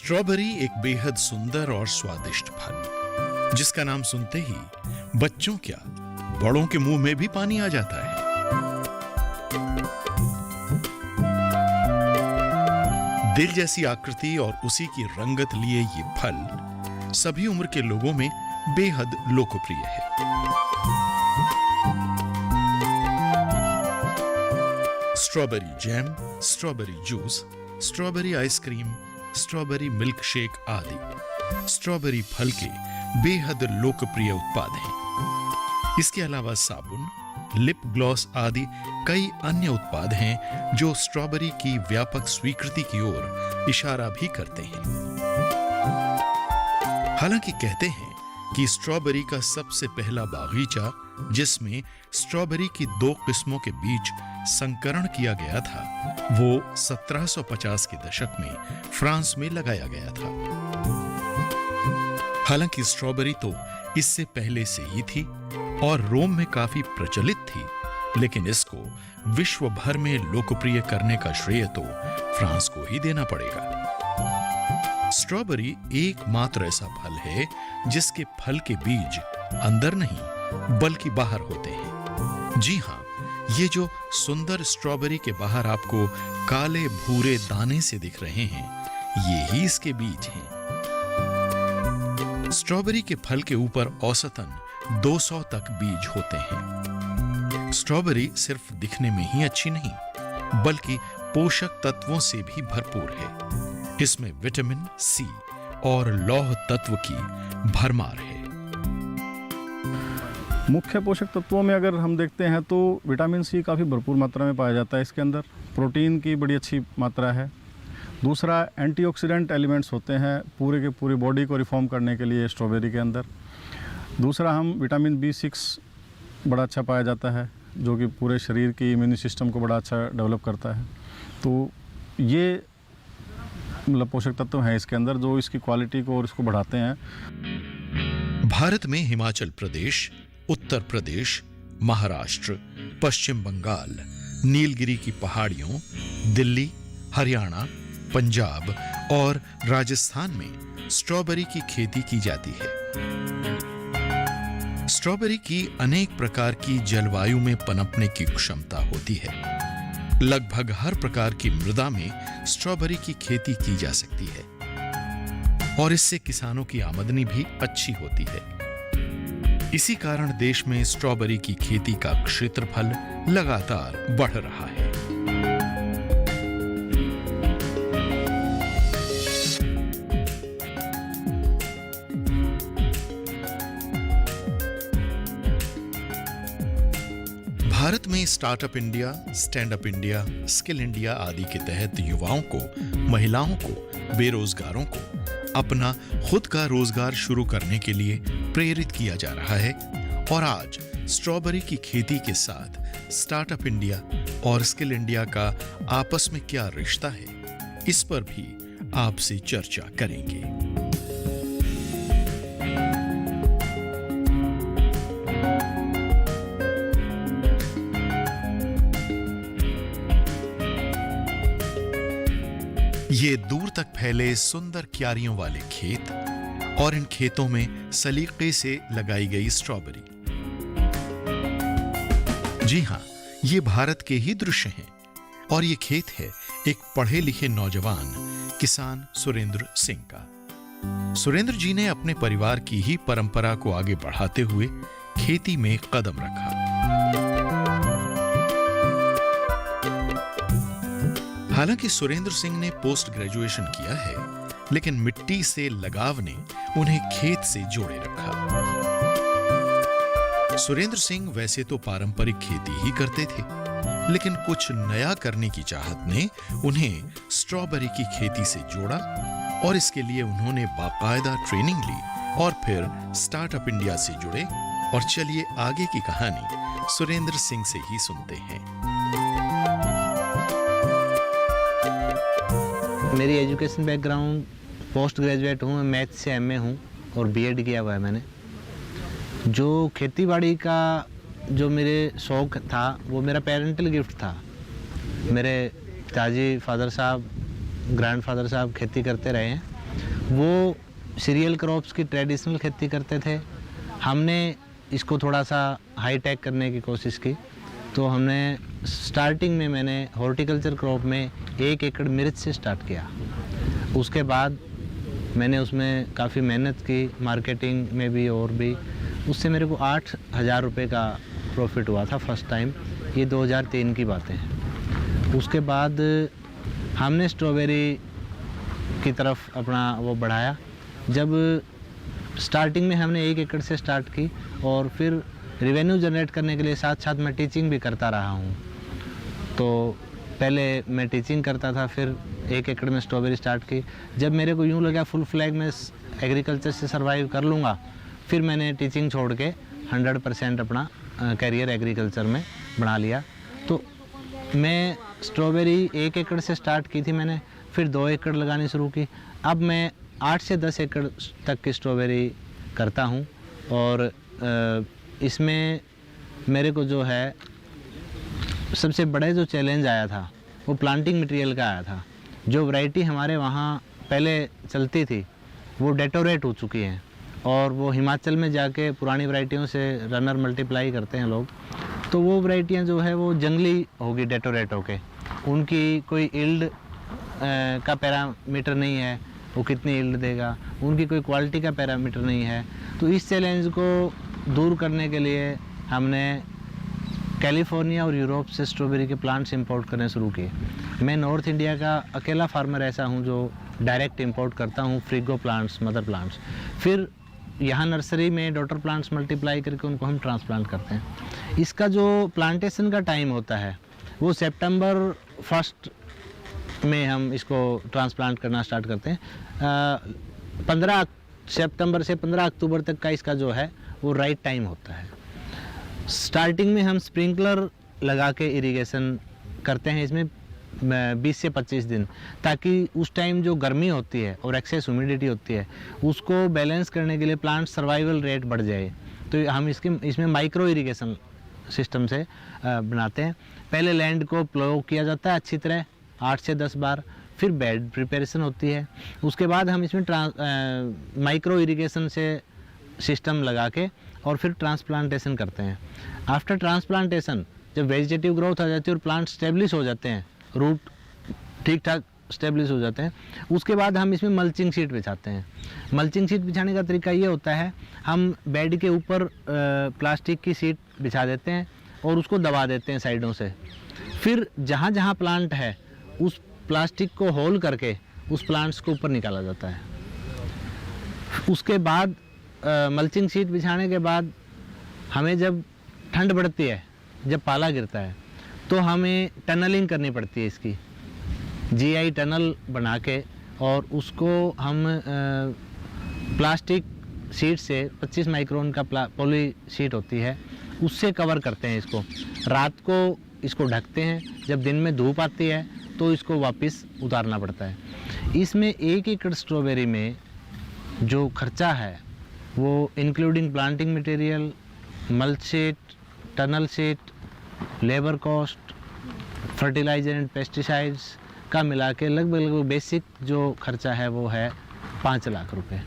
Strawberry एक बेहद सुंदर और स्वादिष्ट फल, जिसका नाम सुनते ही बच्चों क्या बड़ों के मुंह में भी पानी आ जाता है। दिल जैसी आकृति और उसी की रंगत लिए ये फल सभी उम्र के लोगों में बेहद लोकप्रिय है। Strawberry jam, strawberry juice, strawberry ice cream, strawberry milk shake आदि स्ट्रॉबेरी फल के बेहद लोकप्रिय उत्पाद हैं। इसके अलावा साबुन, लिप ग्लॉस आदि कई अन्य उत्पाद हैं जो स्ट्रॉबेरी की व्यापक स्वीकृति की ओर इशारा भी करते हैं। हालांकि कहते हैं कि स्ट्रॉबेरी का सबसे पहला बागीचा, जिसमें स्ट्रॉबेरी की 2 किस्मों के बीच संकरण किया गया था, वो 1750 के दशक में फ्रांस में लगाया गया था। हालांकि स्ट्रॉबेरी तो इससे पहले से ही थी और रोम में काफी प्रचलित थी, लेकिन इसको विश्व भर में लोकप्रिय करने का श्रेय तो फ्रांस को ही देना पड़ेगा। स्ट्रॉबेरी एकमात्र ऐसा फल है जिसके फल के बीज अंदर नहीं बल्कि बाहर होते हैं। जी हां, ये जो सुंदर स्ट्रॉबेरी के बाहर आपको काले भूरे दाने से दिख रहे हैं, ये ही इसके बीज हैं। स्ट्रॉबेरी के फल के ऊपर औसतन 200 तक बीज होते हैं। स्ट्रॉबेरी सिर्फ दिखने में ही अच्छी नहीं, बल्कि पोषक तत्वों से भी भरपूर है। इसमें विटामिन सी और लौह तत्व की भरमार है। मुख्य पोषक तत्वों में अगर हम देखते हैं तो विटामिन सी काफ़ी भरपूर मात्रा में पाया जाता है इसके अंदर। प्रोटीन की बड़ी अच्छी मात्रा है। दूसरा, एंटीऑक्सीडेंट एलिमेंट्स होते हैं पूरे के पूरी बॉडी को रिफॉर्म करने के लिए स्ट्रॉबेरी के अंदर। दूसरा, हम विटामिन B6 बड़ा अच्छा पाया जाता है, जो कि पूरे शरीर की इम्यून सिस्टम को बड़ा अच्छा डेवलप करता है। तो ये मतलब पोषक तत्व हैं इसके अंदर जो इसकी क्वालिटी को और इसको बढ़ाते हैं। भारत में हिमाचल प्रदेश, उत्तर प्रदेश, महाराष्ट्र, पश्चिम बंगाल, नीलगिरी की पहाड़ियों, दिल्ली, हरियाणा, पंजाब और राजस्थान में स्ट्रॉबेरी की खेती की जाती है। स्ट्रॉबेरी की अनेक प्रकार की जलवायु में पनपने की क्षमता होती है। लगभग हर प्रकार की मृदा में स्ट्रॉबेरी की खेती की जा सकती है और इससे किसानों की आमदनी भी अच्छी होती है। इसी कारण देश में स्ट्रॉबेरी की खेती का क्षेत्रफल लगातार बढ़ रहा है। भारत में startup India, stand up India, skill India आदि के तहत युवाओं को, महिलाओं को, बेरोजगारों को अपना खुद का रोजगार शुरू करने के लिए प्रेरित किया जा रहा है। और आज स्ट्रॉबेरी की खेती के साथ स्टार्टअप इंडिया और स्किल इंडिया का आपस में क्या रिश्ता है, इस पर भी आपसे चर्चा करेंगे। ये दूर तक फैले सुंदर क्यारियों वाले खेत और इन खेतों में सलीके से लगाई गई स्ट्रॉबेरी। जी हां, ये भारत के ही दृश्य हैं और ये खेत है एक पढ़े लिखे नौजवान किसान सुरेंद्र सिंह का। सुरेंद्र जी ने अपने परिवार की ही परंपरा को आगे बढ़ाते हुए खेती में कदम रखा। हालांकि सुरेंद्र सिंह ने पोस्ट ग्रेजुएशन किया है, लेकिन मिट्टी से लगाव ने उन्हें खेत से जोड़े रखा। सुरेंद्र सिंह वैसे तो पारंपरिक खेती ही करते थे, लेकिन कुछ नया करने की चाहत ने उन्हें स्ट्रॉबेरी की खेती से जोड़ा और इसके लिए उन्होंने बाकायदा ट्रेनिंग ली और फिर स्टार्टअप इंडिया से जुड़े। और चलिए आगे की कहानी सुरेंद्र सिंह से ही सुनते हैं। मेरी एजुकेशन बैकग्राउंड पोस्ट ग्रेजुएट हूँ, मैं मैथ से एमए हूँ और बीएड किया हुआ है मैंने। जो खेतीबाड़ी का जो मेरे शौक़ था वो मेरा पेरेंटल गिफ्ट था। मेरे पिताजी, फादर साहब, ग्रैंडफादर साहब खेती करते रहे हैं वो सीरियल क्रॉप्स की ट्रेडिशनल खेती करते थे। हमने इसको थोड़ा सा हाई टेक करने की कोशिश की, तो हमने स्टार्टिंग में मैंने हॉर्टिकल्चर क्रॉप में 1 एकड़ मिर्च से स्टार्ट किया। उसके बाद मैंने उसमें काफ़ी मेहनत की, मार्केटिंग में भी और भी। उससे मेरे को 8,000 रुपये का प्रॉफिट हुआ था फर्स्ट टाइम। ये 2003 की बातें हैं। उसके बाद हमने स्ट्रॉबेरी की तरफ अपना वो बढ़ाया। जब स्टार्टिंग में हमने 1 एकड़ से स्टार्ट की और फिर रेवेन्यू जनरेट करने के लिए साथ साथ मैं टीचिंग भी करता रहा हूँ। तो पहले मैं टीचिंग करता था, फिर 1 एकड़ में स्ट्रॉबेरी स्टार्ट की। जब मेरे को यूँ लगा फुल फ्लैग में एग्रीकल्चर से सर्वाइव कर लूँगा, फिर मैंने टीचिंग छोड़ के 100% अपना करियर एग्रीकल्चर में बना लिया। तो मैं स्ट्रॉबेरी 1 एकड़ से स्टार्ट की थी मैंने, फिर 2 एकड़ लगानी शुरू की। अब मैं 8 से 10 एकड़ तक की स्ट्रॉबेरी करता हूँ। और इसमें मेरे को जो है सबसे बड़ा जो चैलेंज आया था वो प्लांटिंग मटेरियल का आया था। जो वैरायटी हमारे वहाँ पहले चलती थी वो डेटोरेट हो चुकी हैं, और वो हिमाचल में जाके पुरानी वैरायटियों से रनर मल्टीप्लाई करते हैं लोग। तो वो वैरायटियाँ जो है वो जंगली होगी डेटोरेट होके, उनकी कोई इल्ड का पैरामीटर नहीं है, वो कितनी इल्ड देगा, उनकी कोई क्वालिटी का पैरामीटर नहीं है। तो इस चैलेंज को दूर करने के लिए हमने कैलिफोर्निया और यूरोप से स्ट्रॉबेरी के प्लांट्स इंपोर्ट करने शुरू किए। मैं नॉर्थ इंडिया का अकेला फार्मर ऐसा हूँ जो डायरेक्ट इंपोर्ट करता हूँ फ्रिगो प्लांट्स, मदर प्लांट्स। फिर यहाँ नर्सरी में डॉटर प्लांट्स मल्टीप्लाई करके उनको हम ट्रांसप्लांट करते हैं। इसका जो प्लांटेशन का टाइम होता है वो सितंबर 1 में हम इसको ट्रांसप्लांट करना स्टार्ट करते हैं। 15 सितंबर से 15 अक्टूबर तक का इसका जो है वो राइट टाइम होता है। स्टार्टिंग में हम स्प्रिंकलर लगा के इरिगेशन करते हैं इसमें 20 से 25 दिन, ताकि उस टाइम जो गर्मी होती है और एक्सेस ह्यूमिडिटी होती है उसको बैलेंस करने के लिए प्लांट सर्वाइवल रेट बढ़ जाए। तो हम इसमें माइक्रो इरिगेशन सिस्टम से बनाते हैं। पहले लैंड को प्लो किया जाता है अच्छी तरह 8 से 10 बार, फिर बेड प्रिपरेशन होती है। उसके बाद हम इसमें माइक्रो इरिगेशन से सिस्टम लगा के और फिर ट्रांसप्लांटेशन करते हैं। आफ्टर ट्रांसप्लांटेशन जब वेजिटेटिव ग्रोथ आ जाती है और प्लांट स्टेब्लिश हो जाते हैं, रूट ठीक ठाक स्टेब्लिश हो जाते हैं, उसके बाद हम इसमें मल्चिंग शीट बिछाते हैं। मल्चिंग शीट बिछाने का तरीका ये होता है, हम बेड के ऊपर प्लास्टिक की शीट बिछा देते हैं और उसको दबा देते हैं साइडों से। फिर जहाँ जहाँ प्लांट है उस प्लास्टिक को होल करके उस प्लांट्स को ऊपर निकाला जाता है। उसके बाद मल्चिंग शीट बिछाने के बाद हमें जब ठंड बढ़ती है, जब पाला गिरता है, तो हमें टनलिंग करनी पड़ती है इसकी, जीआई टनल बना के, और उसको हम प्लास्टिक शीट से 25 माइक्रोन का पॉली शीट होती है उससे कवर करते हैं इसको। रात को इसको ढकते हैं, जब दिन में धूप आती है तो इसको वापस उतारना पड़ता है। इसमें 1 एकड़ स्ट्रॉबेरी में जो खर्चा है वो including planting material, mulch sheet, tunnel sheet, labour cost, fertiliser and pesticides का मिला के लगभग बेसिक जो खर्चा है वो है 5 लाख रुपए।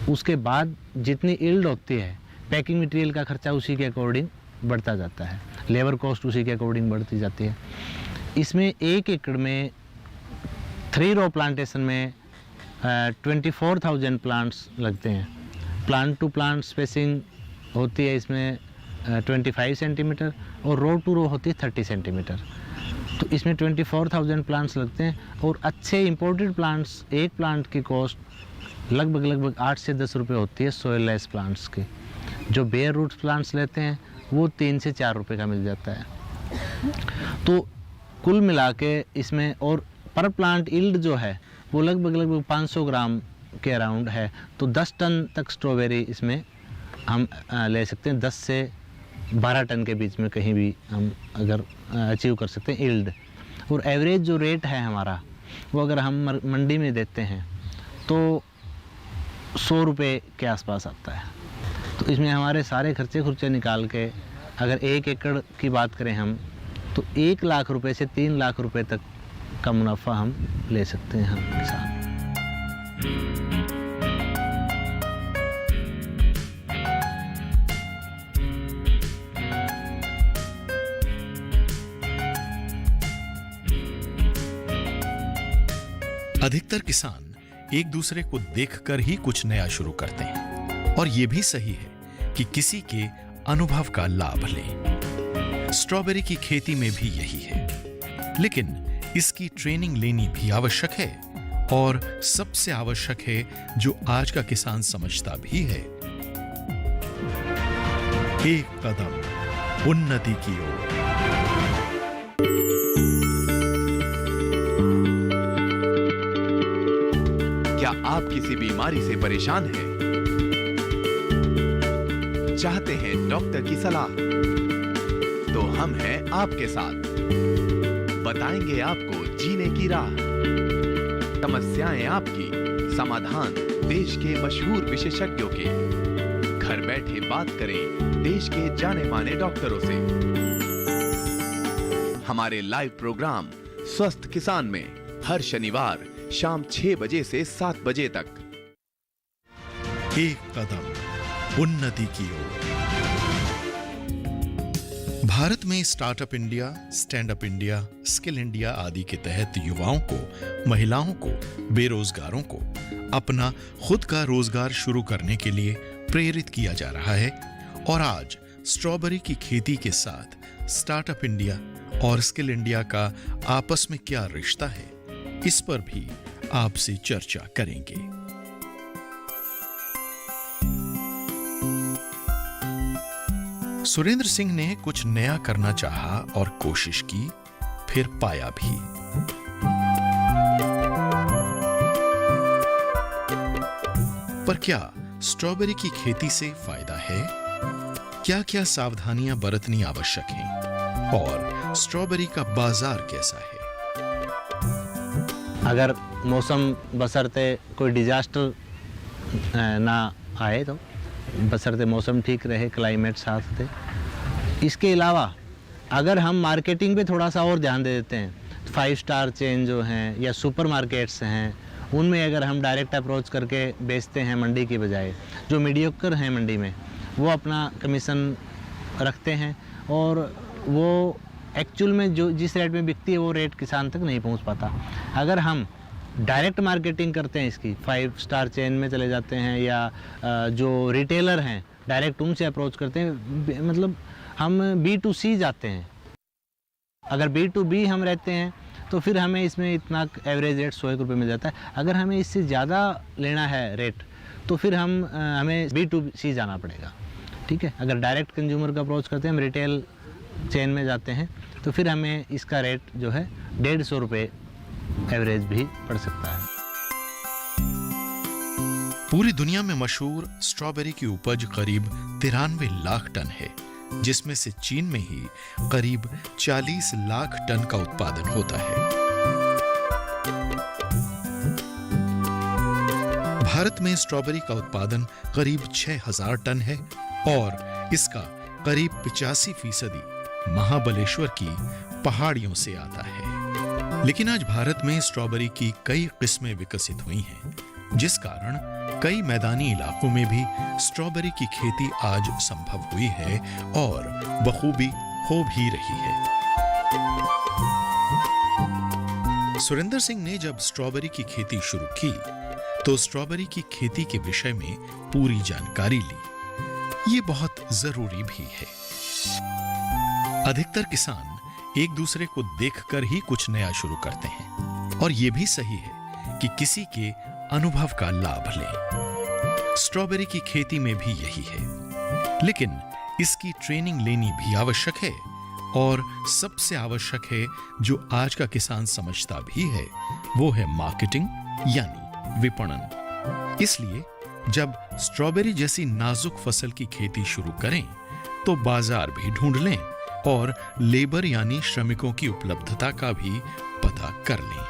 उसके बाद जितनी इल्ड होती है, पैकिंग मटेरियल का खर्चा उसी के अकॉर्डिंग बढ़ता जाता है, लेबर कॉस्ट उसी के अकॉर्डिंग बढ़ती जाती है। इसमें 1 एकड़ में 3 रो प्लांटेशन में 24,000 प्लांट्स लगते हैं। प्लांट टू प्लांट स्पेसिंग होती है इसमें 25 सेंटीमीटर और रो टू रो होती है 30 सेंटीमीटर। तो इसमें 24,000 प्लांट्स लगते हैं। और अच्छे इंपोर्टेड प्लांट्स, एक प्लांट की कॉस्ट लगभग 8 से 10 रुपये होती है सॉइल लेस प्लांट्स की। जो बेयर रूट्स प्लांट्स लेते हैं वो 3 से 4 रुपये का मिल जाता है। तो कुल मिला के इसमें, और पर प्लांट इल्ड जो है वो लगभग 500 ग्राम के अराउंड है। तो 10 टन तक स्ट्रॉबेरी इसमें हम ले सकते हैं, 10 से 12 टन के बीच में कहीं भी हम अगर अचीव कर सकते हैं इल्ड। और एवरेज जो रेट है हमारा वो अगर हम मंडी में देते हैं तो 100 रुपये के आसपास आता है। तो इसमें हमारे सारे खर्चे निकाल के अगर 1 एकड़ की बात करें हम, तो 1 लाख रुपए से 3 लाख रुपए तक का मुनाफा हम ले सकते हैं हम किसान। अधिकतर किसान एक दूसरे को देखकर ही कुछ नया शुरू करते हैं और यह भी सही है कि किसी के अनुभव का लाभ लें। स्ट्रॉबेरी की खेती में भी यही है, लेकिन इसकी ट्रेनिंग लेनी भी आवश्यक है और सबसे आवश्यक है जो आज का किसान समझता भी है, एक कदम उन्नति की ओर। क्या आप किसी बीमारी से परेशान हैं? चाहते हैं डॉक्टर की सलाह? तो हम हैं आपके साथ, बताएंगे आपको जीने की राह। समस्याएं आपकी, समाधान देश के मशहूर विशेषज्ञों के। घर बैठे बात करें देश के जाने माने डॉक्टरों से। हमारे लाइव प्रोग्राम स्वस्थ किसान में हर शनिवार शाम 6 बजे से 7 बजे तक। एक कदम उन्नति की ओर। भारत में startup India, stand up India, skill India आदि के तहत युवाओं को, महिलाओं को, बेरोजगारों को अपना खुद का रोजगार शुरू करने के लिए प्रेरित किया जा रहा है। और आज स्ट्रॉबेरी की खेती के साथ स्टार्टअप इंडिया और स्किल इंडिया का आपस में क्या रिश्ता है, इस पर भी आपसे चर्चा करेंगे। सुरेंद्र सिंह ने कुछ नया करना चाहा और कोशिश की, फिर पाया भी। पर क्या स्ट्रॉबेरी की खेती से फायदा है? क्या क्या सावधानियां बरतनी आवश्यक हैं? और स्ट्रॉबेरी का बाजार कैसा है? अगर मौसम बशर्ते कोई डिजास्टर ना आए, तो बशर्ते मौसम ठीक रहे, क्लाइमेट साथ दे। इसके अलावा अगर हम मार्केटिंग पे थोड़ा सा और ध्यान दे देते हैं, 5 स्टार चेन जो हैं या सुपर मार्केट्स हैं, उनमें अगर हम डायरेक्ट अप्रोच करके बेचते हैं मंडी की बजाय, जो मीडियोकर हैं मंडी में, वो अपना कमीशन रखते हैं और वो एक्चुअल में जो जिस रेट में बिकती है वो रेट किसान तक नहीं पहुंच पाता। अगर हम डायरेक्ट मार्केटिंग करते हैं इसकी, 5 स्टार चेन में चले जाते हैं या जो रिटेलर हैं डायरेक्ट उनसे अप्रोच करते हैं, मतलब हम B2C जाते हैं। अगर B2B हम रहते हैं तो फिर हमें इसमें इतना एवरेज रेट 100 रुपये मिल जाता है। अगर हमें इससे ज़्यादा लेना है रेट तो फिर हमें B2C जाना पड़ेगा। ठीक है, अगर डायरेक्ट कंज्यूमर का अप्रोच करते हैं, हम रिटेल चेन में जाते हैं, तो फिर हमें इसका रेट जो है 150 रुपये एवरेज भी पड़ सकता है। पूरी दुनिया में मशहूर स्ट्रॉबेरी की उपज करीब 93 लाख टन है, जिसमें से चीन में ही करीब 40 लाख टन का उत्पादन होता है। भारत में स्ट्रॉबेरी का उत्पादन करीब 6000 टन है और इसका करीब 85% महाबलेश्वर की पहाड़ियों से आता है। लेकिन आज भारत में स्ट्रॉबेरी की कई किस्में विकसित हुई हैं, जिस कारण कई मैदानी इलाकों में भी स्ट्रॉबेरी की खेती आज संभव हुई है और बखूबी हो भी रही है। सुरेंद्र सिंह ने जब स्ट्रॉबेरी की खेती शुरू की तो स्ट्रॉबेरी की खेती के विषय में पूरी जानकारी ली। ये बहुत जरूरी भी है। अधिकतर किसान एक दूसरे को देखकर ही कुछ नया शुरू करते हैं और यह भी सही है कि किसी के अनुभव का लाभ लें। स्ट्रॉबेरी की खेती में भी यही है, लेकिन इसकी ट्रेनिंग लेनी भी आवश्यक है और सबसे आवश्यक है जो आज का किसान समझता भी है, वो है मार्केटिंग यानी विपणन। इसलिए जब स्ट्रॉबेरी जैसी नाजुक फसल की खेती शुरू करें तो बाजार भी ढूंढ लें और लेबर यानी श्रमिकों की उपलब्धता का भी पता कर लें।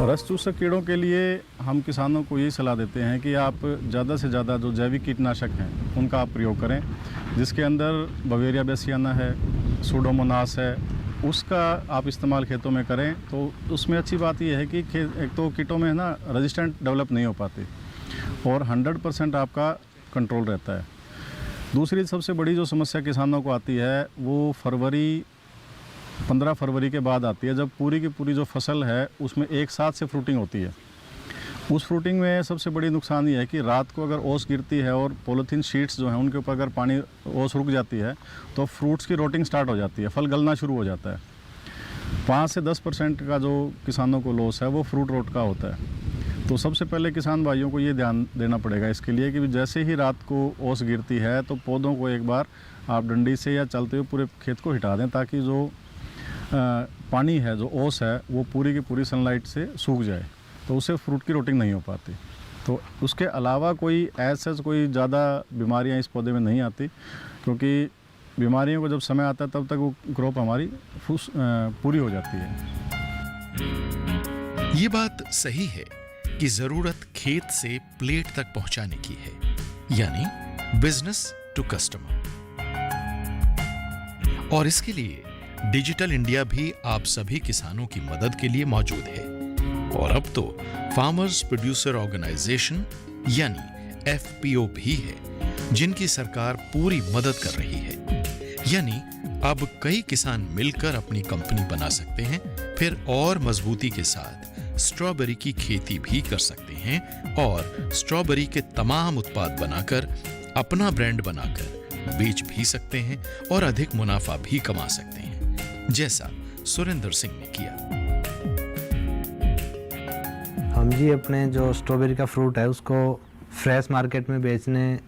रस चूसक कीड़ों के लिए हम किसानों को यही सलाह देते हैं कि आप ज़्यादा से ज़्यादा जो जैविक कीटनाशक हैं उनका आप प्रयोग करें, जिसके अंदर बवेरिया बेसियाना है, सूडोमोनास है, उसका आप इस्तेमाल खेतों में करें। तो उसमें अच्छी बात यह है कि एक तो कीटों में ना रेजिस्टेंट डेवलप नहीं हो पाती और 100% आपका कंट्रोल रहता है। दूसरी सबसे बड़ी जो समस्या किसानों को आती है वो 15 फरवरी के बाद आती है, जब पूरी की पूरी जो फसल है उसमें एक साथ से फ्रूटिंग होती है। उस फ्रूटिंग में सबसे बड़ी नुकसान ये है कि रात को अगर ओस गिरती है और पॉलीथीन शीट्स जो हैं उनके ऊपर अगर पानी ओस रुक जाती है तो फ्रूट्स की रोटिंग स्टार्ट हो जाती है, फल गलना शुरू हो जाता है। 5 से 10% का जो किसानों को लॉस है वो फ्रूट रोट का होता है। तो सबसे पहले किसान भाइयों को ये ध्यान देना पड़ेगा इसके लिए कि जैसे ही रात को ओस गिरती है तो पौधों को एक बार आप डंडी से या चलते हुए पूरे खेत को हटा दें, ताकि जो पानी है, जो ओस है, वो पूरी की पूरी सनलाइट से सूख जाए, तो उससे फ्रूट की रोटिंग नहीं हो पाती। तो उसके अलावा कोई ऐसा कोई ज़्यादा बीमारियां इस पौधे में नहीं आती, क्योंकि बीमारियों को जब समय आता है तब तक वो क्रॉप हमारी पूरी हो जाती है। ये बात सही है कि जरूरत खेत से प्लेट तक पहुंचाने की है, यानी बिजनेस टू कस्टमर। और इसके लिए डिजिटल इंडिया भी आप सभी किसानों की मदद के लिए मौजूद है। और अब तो फार्मर्स प्रोड्यूसर ऑर्गेनाइजेशन यानी FPO भी है, जिनकी सरकार पूरी मदद कर रही है। यानी अब कई किसान मिलकर अपनी कंपनी बना सकते हैं, फिर और मजबूती के साथ स्ट्रॉबेरी की खेती भी कर सकते हैं और स्ट्रॉबेरी के तमाम उत्पाद बनाकर अपना ब्रांड बनाकर बेच भी सकते हैं और अधिक मुनाफा भी कमा सकते हैं, जैसा सुरेंद्र सिंह ने किया। हम जी अपने जो स्ट्रॉबेरी का फ्रूट है उसको फ्रेश मार्केट में बेचने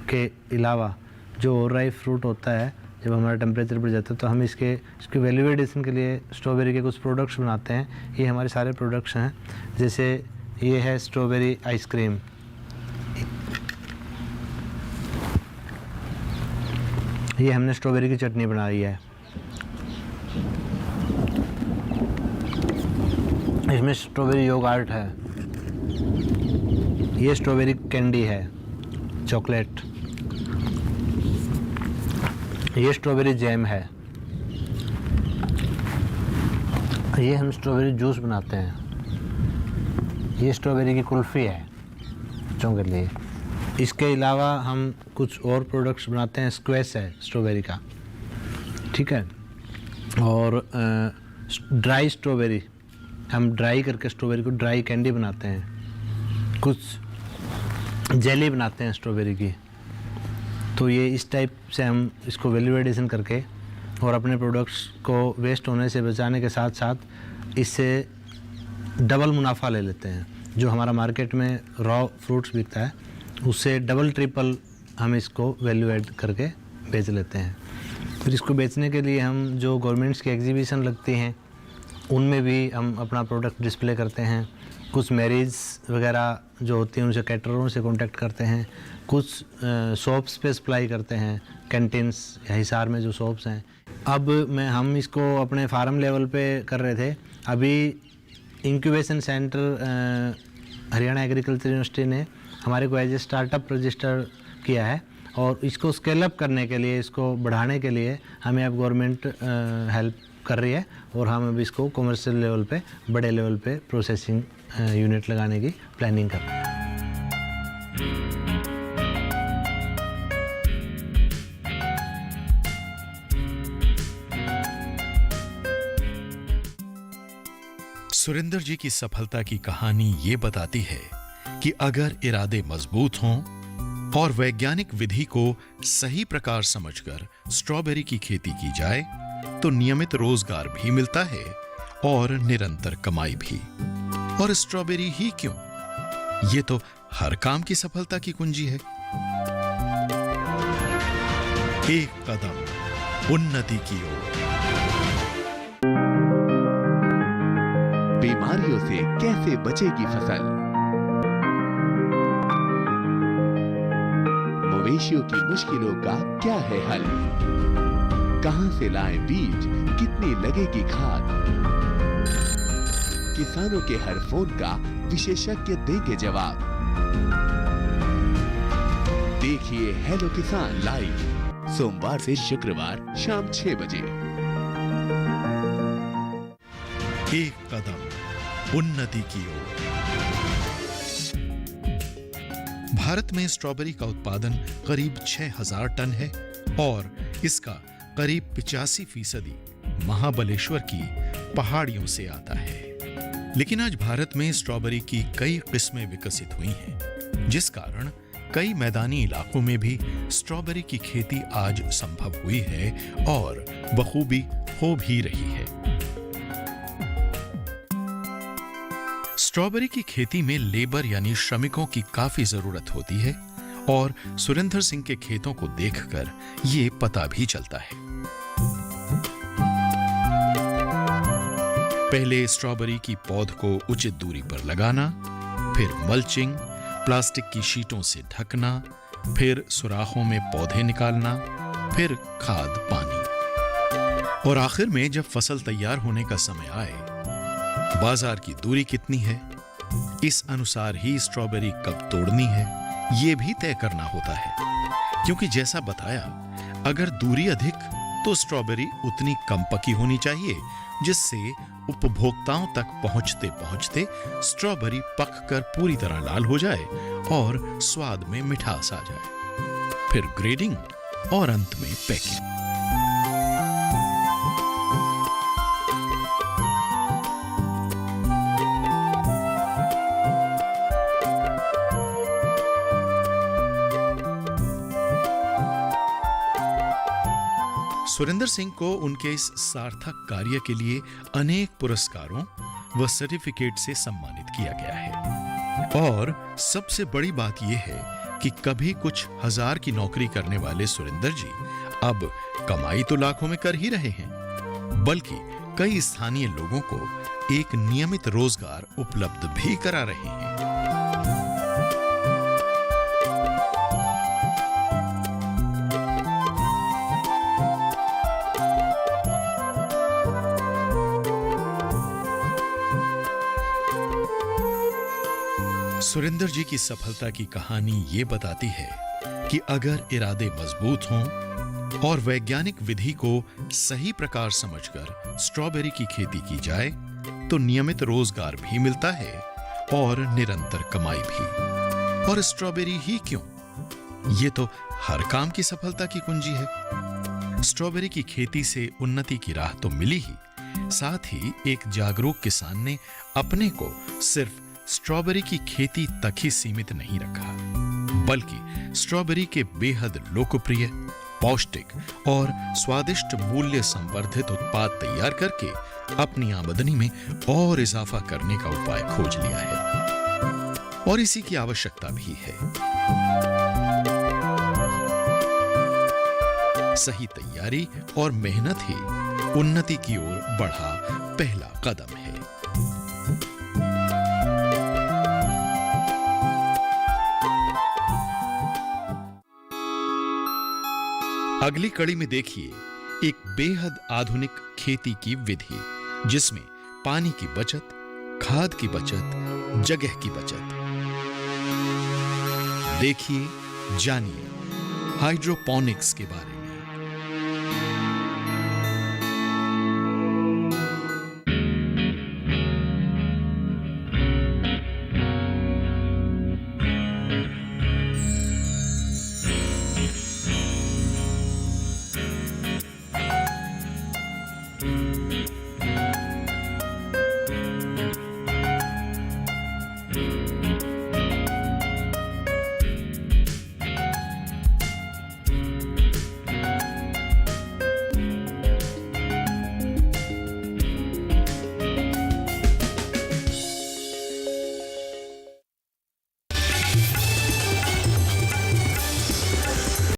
के अलावा जो और ड्राई फ्रूट होता है, जब हमारा टेम्परेचर बढ़ जाता है तो हम इसकी वैल्यू एडिशन के लिए स्ट्रॉबेरी के कुछ प्रोडक्ट्स बनाते हैं। ये हमारे सारे प्रोडक्ट्स हैं। जैसे ये है स्ट्रॉबेरी आइसक्रीम, ये हमने स्ट्रॉबेरी की चटनी बनाई है, इसमें स्ट्रॉबेरी योगर्ट है, ये स्ट्रॉबेरी कैंडी है, चॉकलेट, ये स्ट्रॉबेरी जैम है, ये हम स्ट्रॉबेरी जूस बनाते हैं, ये स्ट्रॉबेरी की कुल्फ़ी है बच्चों के लिए। इसके अलावा हम कुछ और प्रोडक्ट्स बनाते हैं, स्क्वैश है स्ट्रॉबेरी का, ठीक है। और ड्राई स्ट्रॉबेरी, हम ड्राई करके स्ट्रॉबेरी को ड्राई कैंडी बनाते हैं, कुछ जेली बनाते हैं स्ट्रॉबेरी की। तो ये इस टाइप से हम इसको वैल्यू एडिशन करके और अपने प्रोडक्ट्स को वेस्ट होने से बचाने के साथ साथ इससे डबल मुनाफा ले लेते हैं। जो हमारा मार्केट में रॉ फ्रूट्स बिकता है उससे डबल ट्रिपल हम इसको वैल्यू ऐड करके बेच लेते हैं। फिर इसको बेचने के लिए हम जो गवर्नमेंट्स की एग्जीबिशन लगती हैं उनमें भी हम अपना प्रोडक्ट डिस्प्ले करते हैं। कुछ मैरिज वगैरह जो होती हैं उनसे कैटररों से कांटेक्ट करते हैं, कुछ शॉप्स पे सप्लाई करते हैं, कैंटीन्स या हिसार में जो शॉप्स हैं। अब हम इसको अपने फार्म लेवल पे कर रहे थे। अभी incubation centre Haryana agriculture university ने हमारे को एज ए स्टार्टअप रजिस्टर किया है और इसको स्केल अप करने के लिए, इसको बढ़ाने के लिए हमें अब गवर्नमेंट हेल्प कर रही है और हम अब इसको कमर्शियल लेवल पे, बड़े लेवल पे प्रोसेसिंग यूनिट लगाने की प्लानिंग कर रहे हैं। सुरेंद्र जी की सफलता की कहानी ये बताती है कि अगर इरादे मजबूत हों और वैज्ञानिक विधि को सही प्रकार समझकर स्ट्रॉबेरी की खेती की जाए तो नियमित रोजगार भी मिलता है और निरंतर कमाई भी। और स्ट्रॉबेरी ही क्यों, ये तो हर काम की सफलता की कुंजी है। एक कदम उन्नति की ओर। बीमारियों से कैसे बचेगी फसल, मवेशियों की मुश्किलों का क्या है हल, कहां से लाएं बीज, कितनी लगेगी खाद, किसानों के हर फोन का विशेषज्ञ देंगे जवाब। देखिए हेलो किसान लाइव सोमवार से शुक्रवार शाम 6 बजे। एक कदम उन्नति की ओर। भारत में स्ट्रॉबेरी का उत्पादन करीब 6,000 टन है और इसका करीब 85% महाबलेश्वर की पहाड़ियों से आता है। लेकिन आज भारत में स्ट्रॉबेरी की कई किस्में विकसित हुई हैं, जिस कारण कई मैदानी इलाकों में भी स्ट्रॉबेरी की खेती आज संभव हुई है और बखूबी हो भी रही है। स्ट्रॉबेरी की खेती में लेबर यानी श्रमिकों की काफी जरूरत होती है और सुरेंद्र सिंह के खेतों को देखकर ये पता भी चलता है। पहले स्ट्रॉबेरी की पौध को उचित दूरी पर लगाना, फिर मल्चिंग, प्लास्टिक की शीटों से ढकना, फिर सुराखों में पौधे निकालना, फिर खाद पानी और आखिर में जब फसल तैयार होने का समय आए, बाजार की दूरी कितनी है, इस अनुसार ही स्ट्रॉबेरी कब तोड़नी है, यह भी तय करना होता है। क्योंकि जैसा बताया, अगर दूरी अधिक तो स्ट्रॉबेरी उतनी कम पकी होनी चाहिए जिससे उपभोक्ताओं तक पहुंचते पहुंचते स्ट्रॉबेरी पककर पूरी तरह लाल हो जाए और स्वाद में मिठास आ जाए। फिर ग्रेडिंग और अंत में पैकिंग। सुरेंद्र सिंह को उनके इस सार्थक कार्य के लिए अनेक पुरस्कारों व सर्टिफिकेट से सम्मानित किया गया है। और सबसे बड़ी बात यह है कि कभी कुछ हजार की नौकरी करने वाले सुरेंद्र जी अब कमाई तो लाखों में कर ही रहे हैं, बल्कि कई स्थानीय लोगों को एक नियमित रोजगार उपलब्ध भी करा रहे हैं। सुरेंद्र जी की सफलता की कहानी ये बताती है कि अगर इरादे मजबूत हों और वैज्ञानिक विधि को सही प्रकार समझकर स्ट्रॉबेरी की खेती की जाए तो नियमित रोजगार भी मिलता है और निरंतर कमाई भी। और स्ट्रॉबेरी ही क्यों, ये तो हर काम की सफलता की कुंजी है। स्ट्रॉबेरी की खेती से उन्नति की राह तो मिली ही, साथ ही एक जागरूक किसान ने अपने को सिर्फ स्ट्रॉबेरी की खेती तक ही सीमित नहीं रखा, बल्कि स्ट्रॉबेरी के बेहद लोकप्रिय, पौष्टिक और स्वादिष्ट मूल्य संवर्धित उत्पाद तैयार करके अपनी आमदनी में और इजाफा करने का उपाय खोज लिया है। और इसी की आवश्यकता भी है। सही तैयारी और मेहनत ही उन्नति की ओर बढ़ा पहला कदम है। अगली कड़ी में देखिए एक बेहद आधुनिक खेती की विधि, जिसमें पानी की बचत, खाद की बचत, जगह की बचत। देखिए, जानिए हाइड्रोपोनिक्स के बारे में।